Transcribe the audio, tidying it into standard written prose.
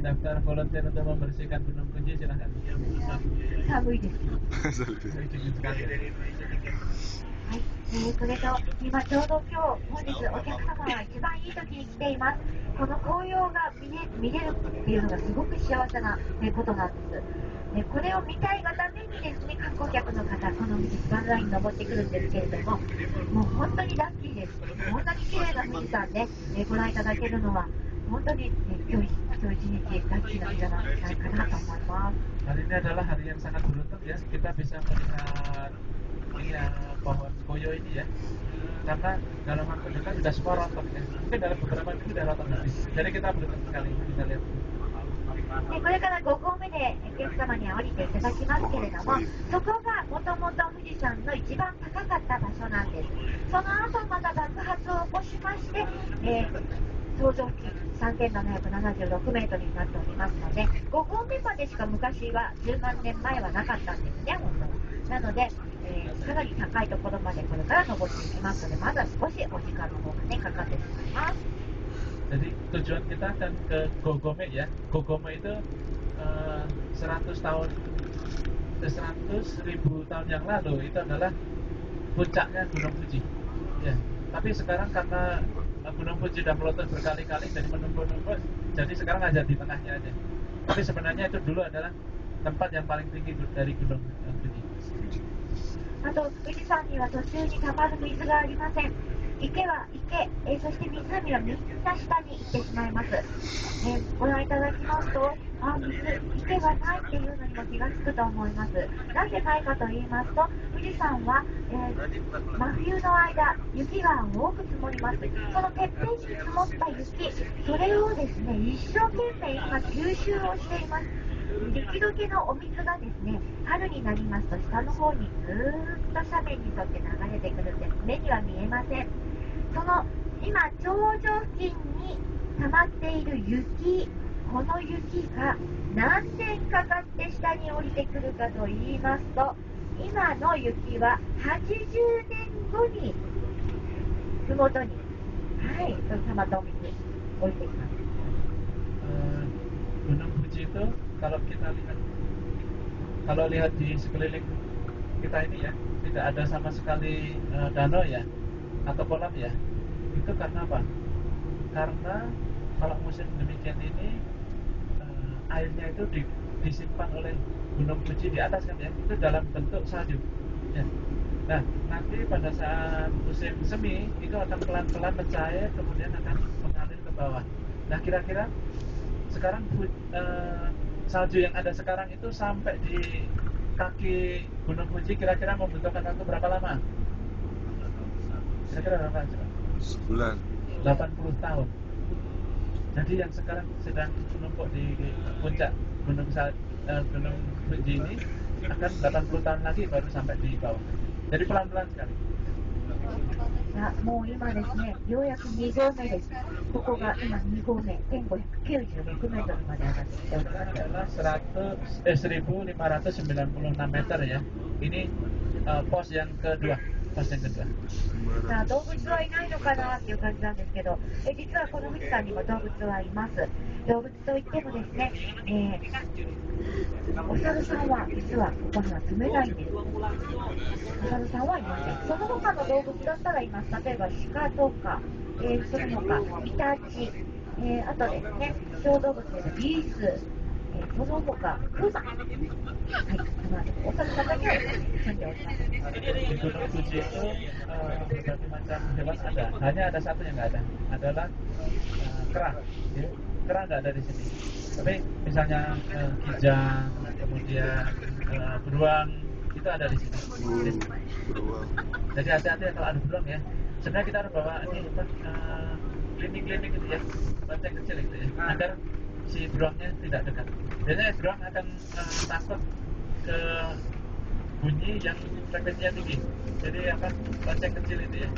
daftar volunteer untuk membersihkan Gunung Fuji, silahkan. 寒いです。Dingin sekali. はい、それと今ちょうど本日お客様は一番いい時に来ています。この紅葉が見れるっていうのがすごく幸せなことなんです。これを見たいがためにですね、観光客の方、このスパンラインに登ってくるんですけれども、もう本当にラッキーです。こんなに綺麗な富士山ね、ご覧いただけるのは、本当に、今日一日ラッキーな日じゃないかなと思います。Hari ini adalah hari yang sangat beruntung ya, kita bisa melihat pohon koyo ini ya. Karena dalam waktu dekat sudah semua rontok ya. Mungkin dalam beberapa minggu sudah rontok habis. Jadi kita beruntung sekali bisa lihat. これから5合目でお客様には降りていただきますけれども、そこがもともと富士山の一番高かった場所なんです。その後また爆発を起こしまして、頂上付近3776メートルになっておりますので、5合目までしか昔は10万年前はなかったんですね、本当は。なので、かなり高いところまでこれから登っていきますので、まだ少しお時間の方がね、かかってしまいます。Jadi tujuan kita akan ke Gogome ya. Gogome itu 100 tahun 100.000 tahun yang lalu itu adalah puncaknya Gunung Fuji. Ya. Tapi sekarang karena Gunung Fuji sudah meletus berkali-kali jadi menumpuk-numpuk, jadi sekarang aja di tengahnya aja. Tapi sebenarnya itu dulu adalah tempat yang paling tinggi dari Gunung Fuji. あと富士山には途中にたまる水がありません。池は池、そして湖はみんな下に行ってしまいます。ご覧いただきますと、池がないっていうのにも気がつくと思います。なぜないかと言いますと、富士山は、真冬の間、雪が多く積もります。そのてっぺんに積もった雪、それをですね、一生懸命今吸収をしています。雪解けのお水がですね、春になりますと下の方にずーっと斜面に沿って流れてくるんです。目には見えません。その今頂上付近に溜まっている雪、この雪が何年かかって下に降りてくるかと言いますと、今の雪は80年後に麓に、溜まったお水降りてきます。Gunung Fuji itu kalau lihat di sekeliling kita ini ya, tidak ada sama sekali danau ya atau kolam ya. Itu karena apa? Karena kalau musim demikian ini airnya itu disimpan oleh Gunung Fuji di atas kan ya, itu dalam bentuk salju ya. Nah, nanti pada saat musim semi itu akan pelan-pelan mencair, kemudian akan mengalir ke bawah. Nah, kira-kira sekarang salju yang ada sekarang itu sampai di kaki Gunung Fuji kira-kira membutuhkan waktu berapa lama? Kira-kira berapa? Sebulan. 80 tahun. Jadi yang sekarang sedang menumpuk di puncak Gunung Fuji ini akan 80 tahun lagi baru sampai di bawah. Jadi pelan-pelan sekali. もう今ですね、ようやく2合目です。ここが今2合目、1596メートルまで上がってきております。1596 meter ya. Ini pos yang kedua. さあ動物はいないのかなっていう感じなんですけど、実はこの富士山にも動物はいます。動物といってもですね、お猿さんは実はここには住めないんです。お猿さんはいません。その他の動物だったらいます。例えば鹿とか、その他イタチ、あとですね、小動物でリース、その他クマ、お猿さんだけは住んでおります。Di Gunung Fuji itu berbagai macam hewan ada, hanya ada satu yang nggak ada, adalah kera. Ya. Kera nggak ada di sini. Tapi misalnya kijang, kemudian beruang itu ada di sini. Jadi hati-hati ya kalau ada beruang ya. Sebenarnya kita harus bawa ini klinik-klinik itu ya, lonceng kecil itu ya, agar si beruangnya tidak dekat. Biasanya beruang akan takut ke bunyi yang frekuensinya tinggi. Jadi lonceng kecil itu ya.